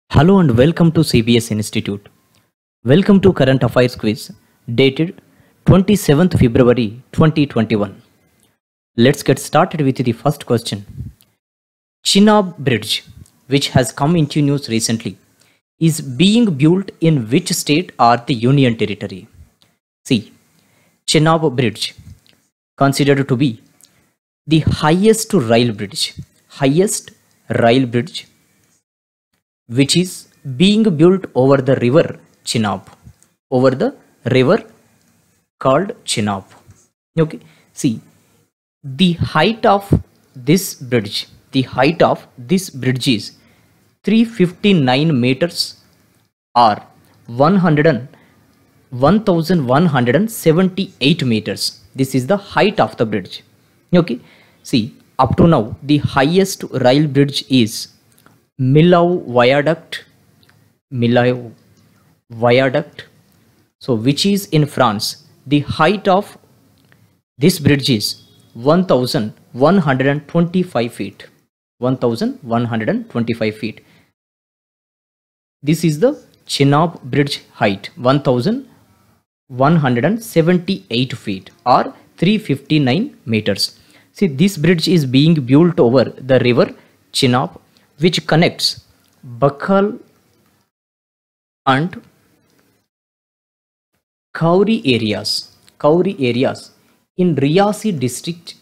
Hello and welcome to CBS Institute. Welcome to Current Affairs Quiz dated 27th February 2021. Let's get started with the first question. Chenab Bridge, which has come into news recently, is being built in which state or the Union Territory? C. Chenab Bridge, considered to be the highest rail bridge, which is being built over the river Chenab, over the river called Chenab. Okay, see, the height of this bridge is 359 meters or 1178 meters. This is the height of the bridge. Okay, see, up to now the highest rail bridge is Millau Viaduct, so which is in France. The height of this bridge is 1125 feet. 1125 feet. This is the Chenab Bridge height, 1178 feet or 359 meters. See, this bridge is being built over the river Chenab, which connects Bakhal and Kauri areas in Riyasi district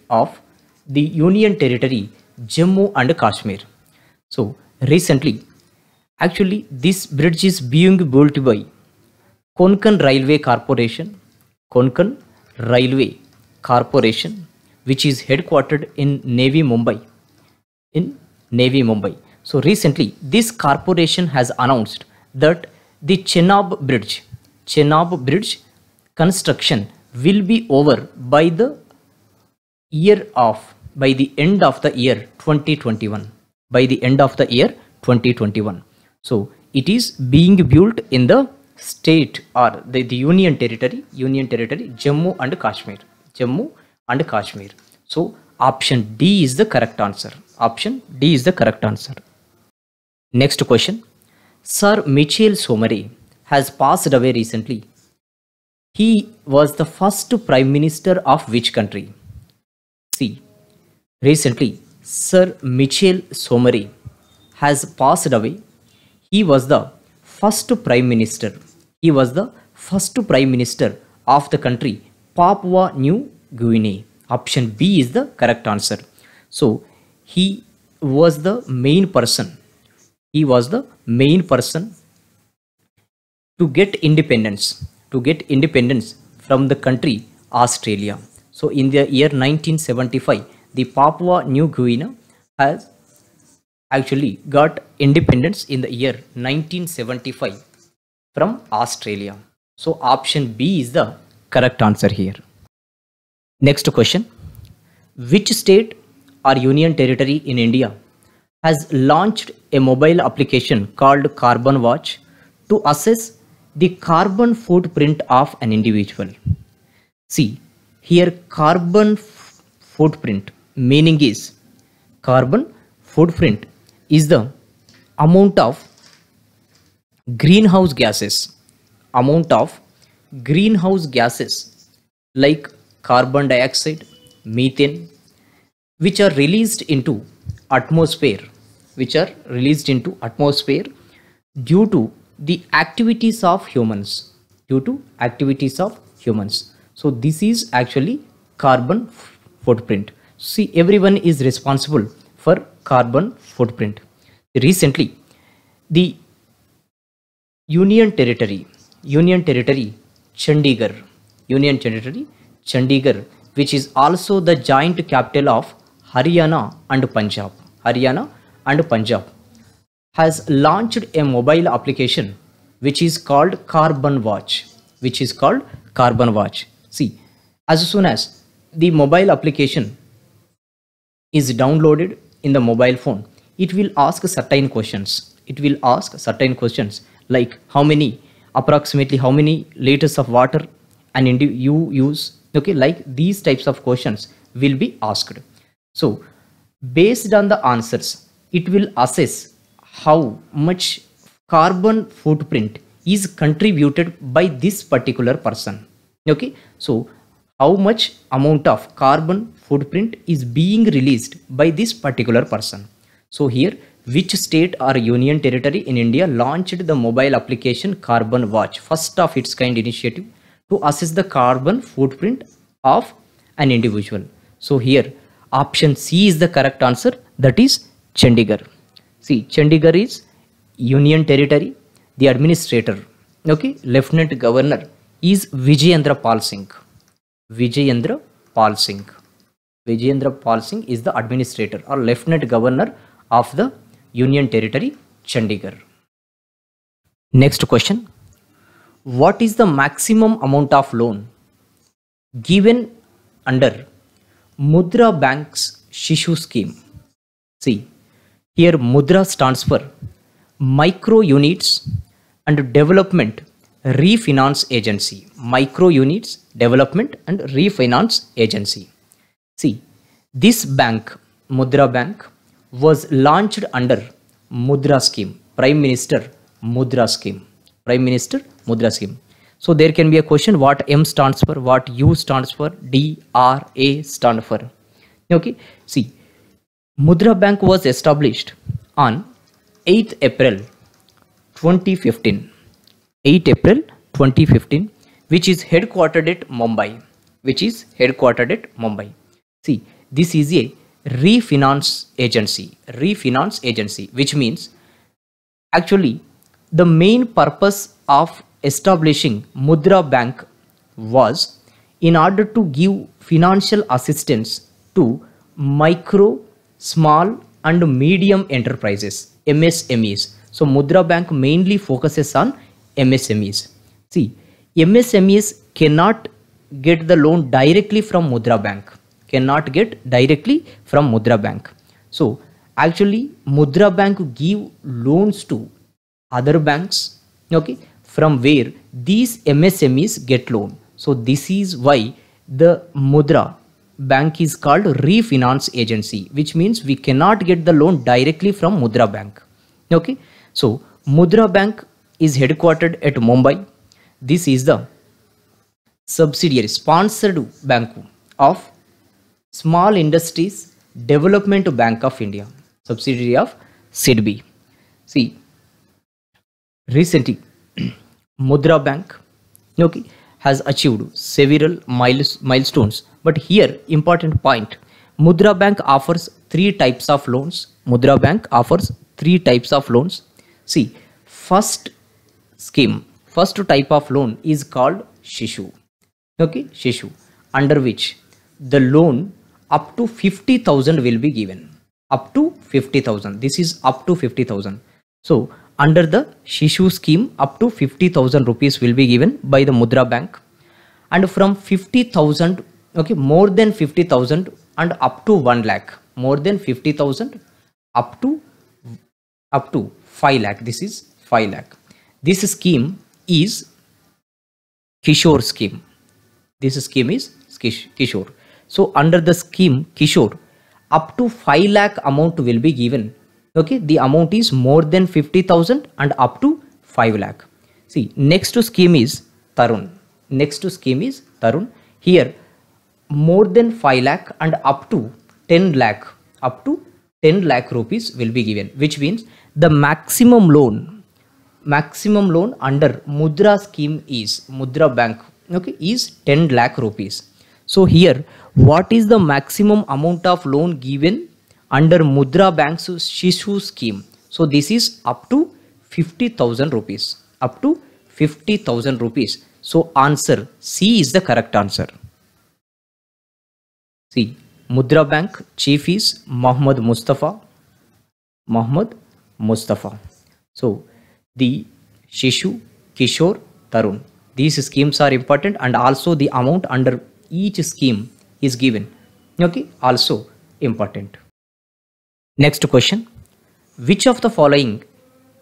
of the Union Territory Jammu and Kashmir. So recently, actually this bridge is being built by Konkan Railway Corporation, which is headquartered in Navi Mumbai. So recently this corporation has announced that the Chenab Bridge construction will be over by the end of the year 2021. So it is being built in the state or the Union Territory Jammu and Kashmir. So option D is the correct answer. Next question. Sir Michel Somare has passed away recently. He was the first Prime Minister of which country? See, recently Sir Michel Somare has passed away. He was the first Prime Minister. Of the country Papua New Guinea. Option B is the correct answer. So he was the main person to get independence from the country Australia. So in the year 1975, the Papua New Guinea has actually got independence in the year 1975 from Australia. So option B is the correct answer here. Next question. Which state or union territory in India has launched a mobile application called Carbon Watch to assess the carbon footprint of an individual? See, here carbon footprint meaning is carbon footprint is the amount of greenhouse gases like carbon dioxide, methane, which are released into atmosphere due to the activities of humans. So this is actually carbon footprint. See, everyone is responsible for carbon footprint. Recently, the Union Territory Chandigarh, which is also the joint capital of Haryana and Punjab, has launched a mobile application which is called Carbon Watch. See, as soon as the mobile application is downloaded in the mobile phone, it will ask certain questions. Like approximately how many liters of water you use. Okay, like these types of questions will be asked. So based on the answers, it will assess how much carbon footprint is contributed by this particular person. Okay, so how much amount of carbon footprint is being released by this particular person. So here, which state or union territory in India launched the mobile application Carbon Watch, first of its kind initiative to assess the carbon footprint of an individual? So here option C is the correct answer, that is Chandigarh. See, Chandigarh is union territory. The administrator, okay, lieutenant governor is Vijayendra Pal Singh. Vijayendra Pal Singh. Vijayendra Pal Singh is the administrator or lieutenant governor of the union territory Chandigarh. Next question. What is the maximum amount of loan given under Mudra Bank's Shishu scheme? See, here Mudra stands for Micro Units and Development Refinance Agency. Micro Units Development and Refinance Agency. See, this bank, Mudra Bank, was launched under Mudra scheme, Prime Minister Mudra scheme. Prime Minister Mudra scheme. So there can be a question, what M stands for, what U stands for, D, R, A stand for. Okay, see, Mudra Bank was established on 8th April 2015. 8 April 2015, which is headquartered at Mumbai. Which is headquartered at Mumbai. See, this is a refinance agency. Refinance agency, which means actually the main purpose of establishing Mudra Bank was in order to give financial assistance to micro, small and medium enterprises, MSMEs. So Mudra Bank mainly focuses on MSMEs. See, MSMEs cannot get the loan directly from Mudra Bank. Cannot get directly from Mudra Bank. So actually Mudra Bank give loans to other banks, okay, from where these MSMEs get loan. So this is why the Mudra Bank is called refinance agency, which means we cannot get the loan directly from Mudra Bank. Okay, so Mudra Bank is headquartered at Mumbai. This is the subsidiary sponsored bank of Small Industries Development Bank of India, subsidiary of SIDBI. See, recently Mudra Bank, okay, has achieved several milestones, but here important point, Mudra Bank offers 3 types of loans. Mudra Bank offers 3 types of loans. See, first type of loan is called Shishu. Okay, Shishu, under which the loan up to 50,000 will be given. Up to 50,000. This is up to 50,000. So under the Shishu scheme, up to 50,000 rupees will be given by the Mudra Bank, and from 50,000, okay, more than 50,000 and up to 1 lakh, more than 50,000 up to 5 lakh. This is 5 lakh. This scheme is Kishore scheme. This scheme is Kishore. So under the scheme Kishore, up to 5 lakh amount will be given. Okay, the amount is more than 50,000 and up to 5 lakh. See, next scheme is Tarun. Next scheme is Tarun. Here more than 5 lakh and up to 10 lakh, up to 10 lakh rupees will be given, which means the maximum loan under Mudra scheme is Mudra Bank, okay, is 10 lakh rupees. So here, what is the maximum amount of loan given under Mudra Bank's Shishu scheme? So this is up to 50,000 rupees. Up to 50,000 rupees. So answer C is the correct answer. See, Mudra Bank chief is Mohammed Mustafa. Mohammed Mustafa. So the Shishu, Kishore, Tarun, these schemes are important, and also the amount under each scheme is given. Okay, also important. Next question. Which of the following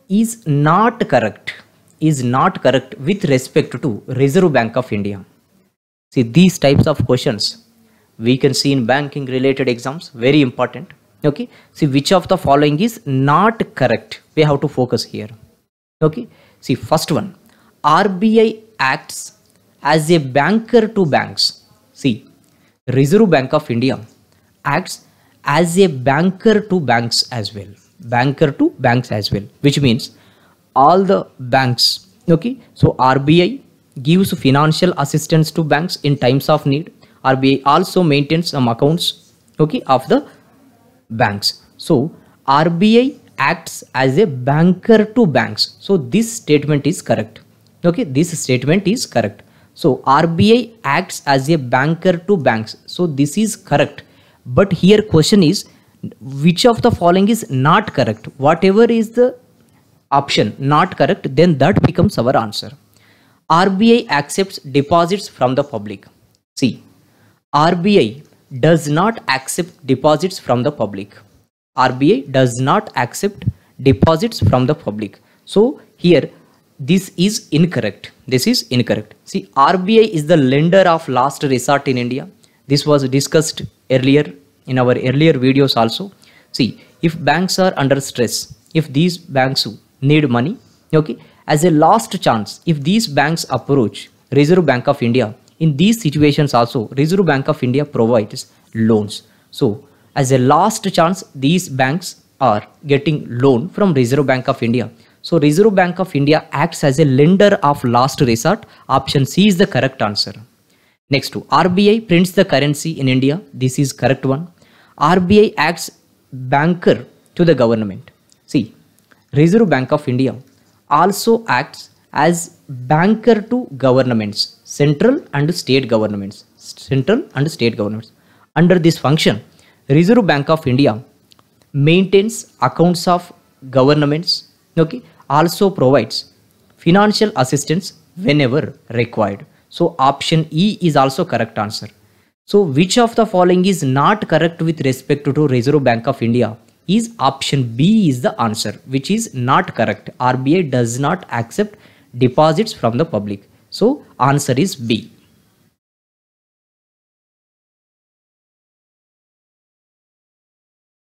is not correct? Is not correct with respect to Reserve Bank of India? See, these types of questions we can see in banking related exams, very important. Okay, see, which of the following is not correct we have to focus here. Okay, see, first one, RBI acts as a banker to banks. See, Reserve Bank of India acts as a banker to banks as well. Banker to banks as well, which means all the banks. Okay, so RBI gives financial assistance to banks in times of need. RBI also maintains some accounts, okay, of the banks. So RBI acts as a banker to banks. So this statement is correct. Okay, this statement is correct. So RBI acts as a banker to banks. So this is correct. But here question is, which of the following is not correct? Whatever is the option not correct, then that becomes our answer. RBI accepts deposits from the public. See, RBI does not accept deposits from the public. RBI does not accept deposits from the public. So here this is incorrect. This is incorrect. See, RBI is the lender of last resort in India. This was discussed earlier in our earlier videos also. See, if banks are under stress, if these banks need money, okay, as a last chance, if these banks approach Reserve Bank of India, in these situations also Reserve Bank of India provides loans. So as a last chance, these banks are getting loan from Reserve Bank of India. So Reserve Bank of India acts as a lender of last resort. Option C is the correct answer. Next, RBI prints the currency in India. This is correct one. RBI acts banker to the government. See, Reserve Bank of India also acts as banker to governments, central and state governments. Central and state governments. Under this function, Reserve Bank of India maintains accounts of governments, okay, also provides financial assistance whenever required. So option E is also correct answer. So which of the following is not correct with respect to Reserve Bank of India? Is option B is the answer, which is not correct. RBI does not accept deposits from the public. So answer is B.